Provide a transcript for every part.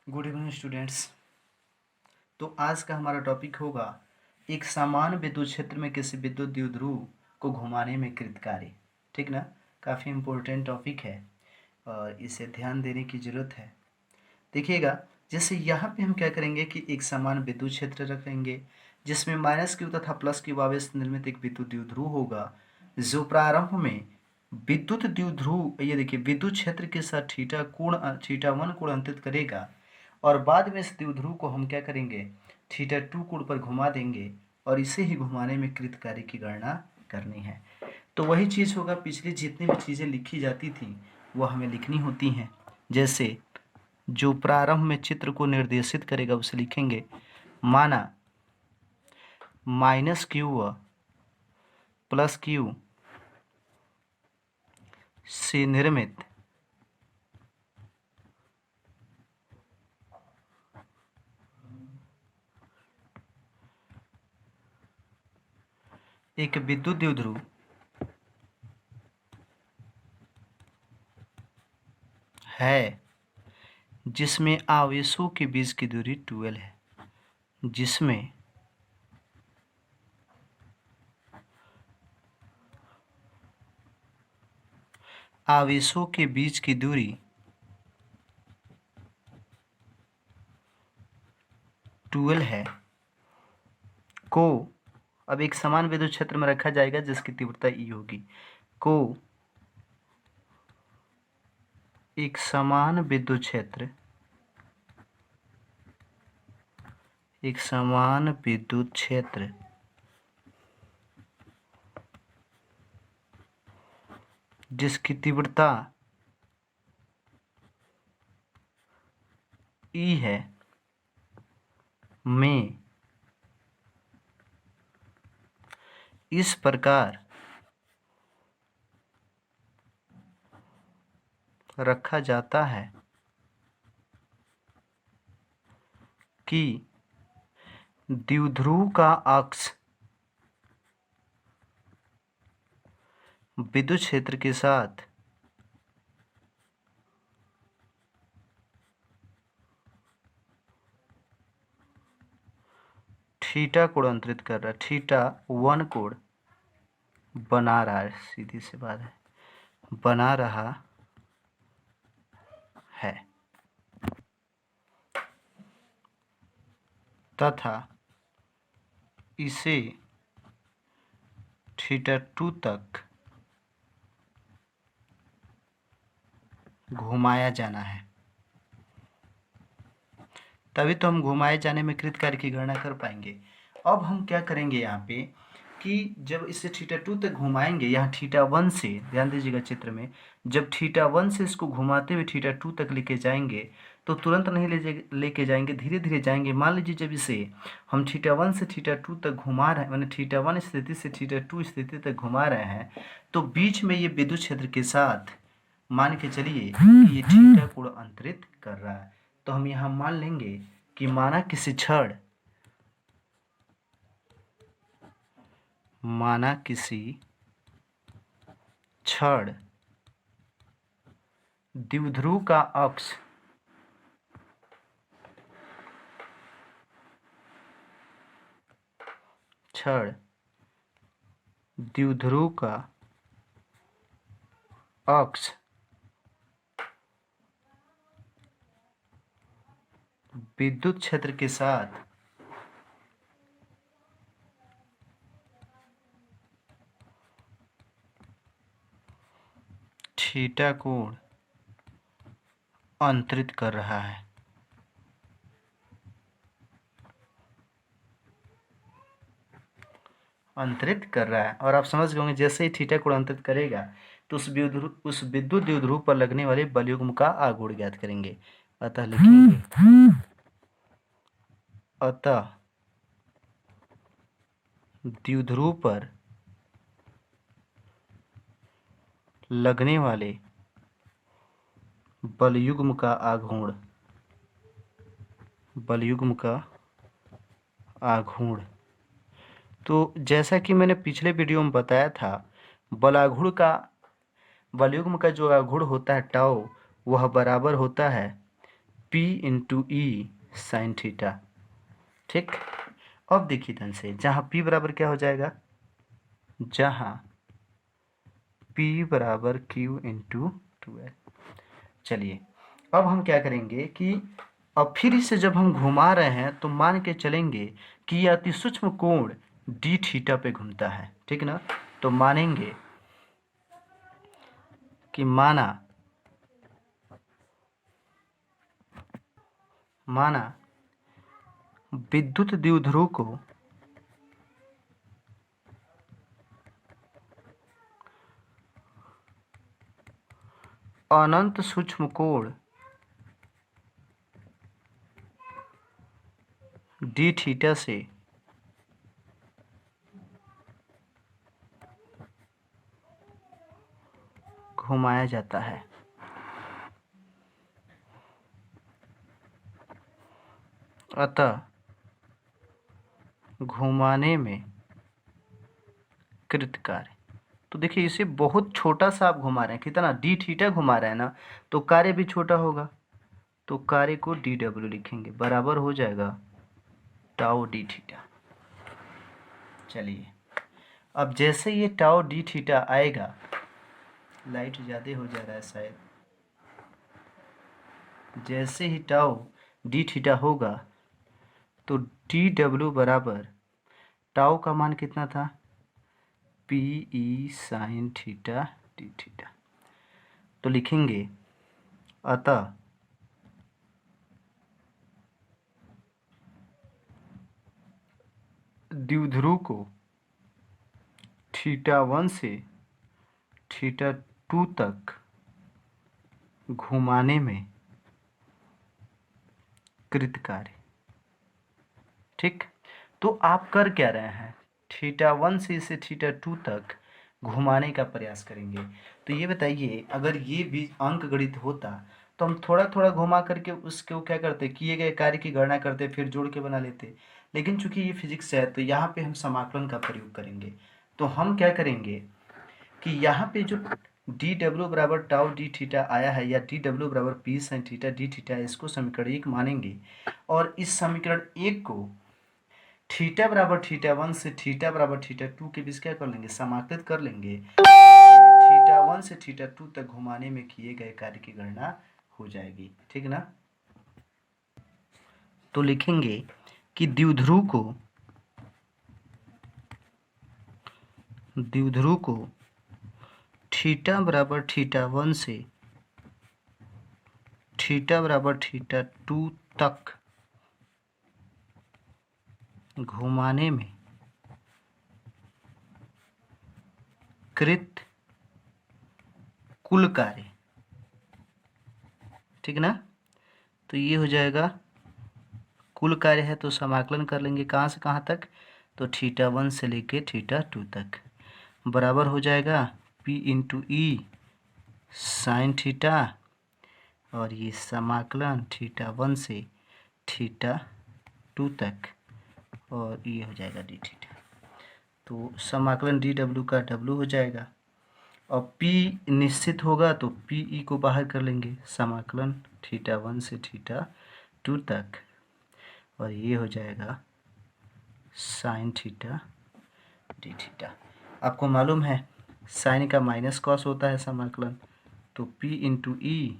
Good evening students. तो आज का हमारा टॉपिक होगा एक समान विद्युत क्षेत्र में किसी विद्युत द्विध्रुव को घुमाने में कृत कार्य। ठीक ना, काफ़ी इम्पोर्टेंट टॉपिक है और इसे ध्यान देने की ज़रूरत है। देखिएगा, जैसे यहाँ पे हम क्या करेंगे कि एक समान विद्युत क्षेत्र रखेंगे जिसमें माइनस क्यू तथा प्लस क्यू आवेश निर्मित एक विद्युत द्विध्रुव होगा जो प्रारंभ में विद्युत द्विध्रुव, ये देखिए, विद्युत क्षेत्र के साथ थीटा 1 कोण अंकित करेगा और बाद में इस द्विध्रुव को हम क्या करेंगे, थीटा 2 कोण पर घुमा देंगे और इसे ही घुमाने में कृत कार्य की गणना करनी है। तो वही चीज़ होगा, पिछली जितनी भी चीज़ें लिखी जाती थी वो हमें लिखनी होती हैं। जैसे जो प्रारंभ में चित्र को निर्देशित करेगा उसे लिखेंगे, माना माइनस क्यू व प्लस क्यू से निर्मित एक विद्युत द्विध्रुव है जिसमें आवेशों के बीच की दूरी 12 है, जिसमें आवेशों के बीच की दूरी 12 है को अब एक समान विद्युत क्षेत्र में रखा जाएगा जिसकी तीव्रता E होगी, को एक समान विद्युत क्षेत्र जिसकी तीव्रता E है में इस प्रकार रखा जाता है कि द्विध्रुव का अक्ष विद्युत क्षेत्र के साथ थीटा कोण अंतरित कर रहा है, थीटा 1 कोण बना रहा है, सीधी सी बात है, बना रहा है तथा इसे थीटा 2 तक घुमाया जाना है। तभी तो हम घुमाए जाने में कृत कार्य की गणना कर पाएंगे। अब हम क्या करेंगे यहाँ पे कि जब इसे थीटा 2 तक घुमाएंगे, यहाँ थीटा 1 से, ध्यान दीजिएगा चित्र में, जब थीटा 1 से इसको घुमाते हुए थीटा 2 तक लेके जाएंगे तो तुरंत नहीं लेके जाएंगे, धीरे धीरे जाएंगे। मान लीजिए जब इसे हम थीटा 1 से थीटा 2 तक घुमा रहे हैं, मैंने थीटा 1 स्थिति से थीटा 2 स्थिति तक घुमा रहे हैं, तो बीच में ये विद्युत क्षेत्र के साथ मान के चलिए कि ये थीटा कोण अंतरित कर रहा है। तो हम यहाँ मान लेंगे कि माना किसी क्षण द्विध्रुव का अक्ष विद्युत क्षेत्र के साथ थीटा कोण अंतरित कर रहा है। और आप समझ गए होंगे, जैसे ही थीटा कोण अंतरित करेगा तो उस विद्युत द्विध्रुव पर लगने वाले बलयुग्म का आघूर्ण ज्ञात करेंगे। अतः लिखेंगे, अतः द्विध्रुव पर लगने वाले बलयुग्म का आघूर्ण। तो जैसा कि मैंने पिछले वीडियो में बताया था, बलयुग्म का जो आघूर्ण होता है टाउ, वह बराबर होता है P इंटू ई साइन थीटा। ठीक, अब देखिए ध्यान से, जहाँ P बराबर क्या हो जाएगा, जहाँ P बराबर Q इंटू 2L। चलिए अब हम क्या करेंगे कि अब फिर इसे जब हम घुमा रहे हैं तो मान के चलेंगे कि यह अति सूक्ष्म कोण डी थीटा पे घूमता है। ठीक ना, तो मानेंगे कि माना विद्युत द्विध्रुव को अनंत सूक्ष्म कोण डी थीटा से घुमाया जाता है। अतः घुमाने में कृत कार्य, तो देखिए इसे बहुत छोटा सा आप घुमा रहे हैं, कितना डी थीटा घुमा रहे हैं ना, तो कार्य भी छोटा होगा, तो कार्य को डी डब्ल्यू लिखेंगे, बराबर हो जाएगा टाउ डी थीटा। चलिए अब जैसे ये टाउ डी थीटा आएगा, लाइट ज़्यादा हो जा रहा है शायद, जैसे ही टाउ डी थीटा होगा तो डी डब्ल्यू बराबर टाउ का मान कितना था, P E sine theta D theta. तो लिखेंगे अतः द्विध्रुव को थीटा 1 से थीटा 2 तक घुमाने में कृत कार्य। ठीक, तो आप कर क्या रहे हैं, थीटा 1 से इसे थीटा 2 तक घुमाने का प्रयास करेंगे। तो ये बताइए, अगर ये भी अंक गणित होता तो हम थोड़ा थोड़ा घुमा करके उसको क्या करते, किए गए कार्य की गणना करते, फिर जोड़ के बना लेते। लेकिन चूंकि ये फिजिक्स है तो यहाँ पे हम समाकलन का प्रयोग करेंगे। तो हम क्या करेंगे कि यहाँ पे जो डी डब्ल्यू बराबर टाउ डी थीटा आया है, या डी डब्ल्यू बराबर P sine theta D theta, इसको समीकरण 1 मानेंगे, और इस समीकरण 1 को थीटा बराबर थीटा 1 से थीटा बराबर थीटा 2 के बीच क्या कर लेंगे, समाकलित कर लेंगे। थीटा 1 से थीटा 2 तक घुमाने में किए गए कार्य की गणना हो जाएगी। ठीक ना, तो लिखेंगे कि द्विध्रुव को थीटा बराबर थीटा 1 से थीटा बराबर थीटा 2 तक घुमाने में कृत कुल कार्य। ठीक ना, तो ये हो जाएगा कुल कार्य है, तो समाकलन कर लेंगे कहाँ से कहाँ तक, तो थीटा 1 से लेके थीटा 2 तक, बराबर हो जाएगा P इंटू ई साइन थीटा, और ये समाकलन थीटा 1 से थीटा 2 तक, और ये हो जाएगा डी थीटा। तो समाकलन डी डब्ल्यू का डब्ल्यू हो जाएगा, और P निश्चित होगा तो पी ई को बाहर कर लेंगे, समाकलन थीटा 1 से थीटा 2 तक, और ये हो जाएगा साइन थीटा डी थीटा। आपको मालूम है साइन का माइनस कॉस होता है समाकलन, तो P into E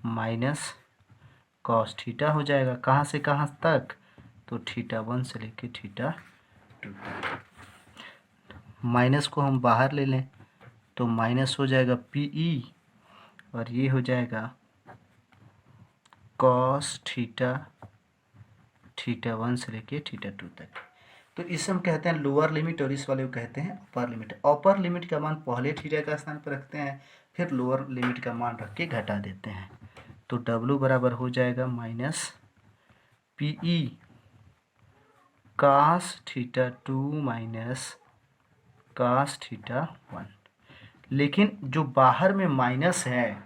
minus cos theta हो जाएगा, कहाँ से कहाँ तक, तो थीटा 1 से लेके थीटा 2 तक। माइनस को हम बाहर ले लें तो माइनस हो जाएगा पी ई, और ये हो जाएगा कॉस थीटा थीटा 1 से लेके थीटा 2 तक। तो इसे हम कहते हैं लोअर लिमिट, और इस वाले को कहते हैं अपर लिमिट। अपर लिमिट का मान पहले थीटा का स्थान पर रखते हैं, फिर लोअर लिमिट का मान रख के घटा देते हैं। तो डब्ल्यू बराबर हो जाएगा minus P E cos theta 2 minus cos theta 1। लेकिन जो बाहर में माइनस है,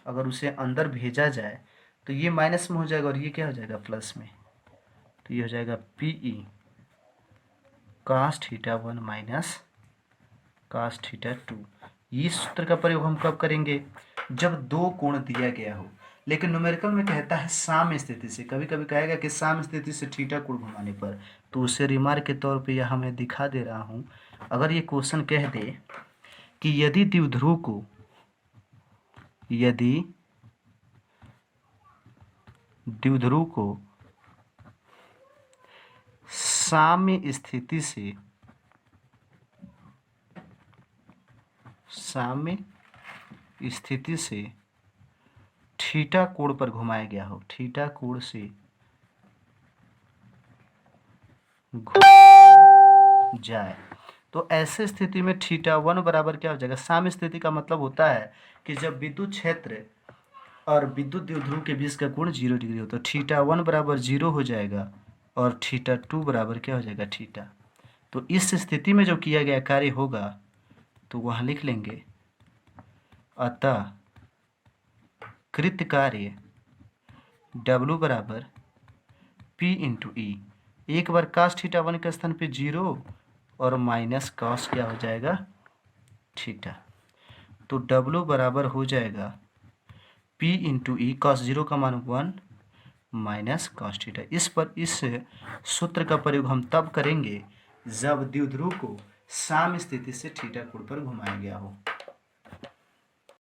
अगर उसे अंदर भेजा जाए तो ये माइनस में हो जाएगा, और ये क्या हो जाएगा, प्लस में। तो ये हो जाएगा P E cos theta 1 minus cos theta 2। इस सूत्र का प्रयोग हम कब करेंगे, जब दो कोण दिया गया हो। लेकिन न्यूमेरिकल में कहता है साम्य स्थिति से। कभी कभी कहेगा कि साम्य स्थिति से थीटा कोण घुमाने पर, तो उसे रिमार्क के तौर पे यहाँ मैं दिखा दे रहा हूँ। अगर ये क्वेश्चन कह दे कि यदि द्विध्रुव को साम्य स्थिति से थीटा कोण पर घुमाया गया हो, थीटा कोण से घुमाया जाए, तो ऐसे स्थिति में थीटा 1 बराबर क्या हो जाएगा। साम्य स्थिति का मतलब होता है कि जब विद्युत क्षेत्र और विद्युत द्विध्रुव के बीच का कोण 0 डिग्री हो, तो थीटा 1 बराबर 0 हो जाएगा और थीटा 2 बराबर क्या हो जाएगा, थीटा। तो इस स्थिति में जो किया गया कार्य होगा तो वहाँ लिख लेंगे, अतः कृत कार्य W बराबर P इंटू ई। एक बार cos थीटा 1 के स्थान पे 0 और माइनस cos क्या हो जाएगा, थीटा। तो W बराबर हो जाएगा P इंटू ई, cos 0 का मान 1 माइनस cos थीटा। इस सूत्र का प्रयोग हम तब करेंगे जब द्विध्रुव को साम्य स्थिति से थीटा कोण पर घुमाया गया हो।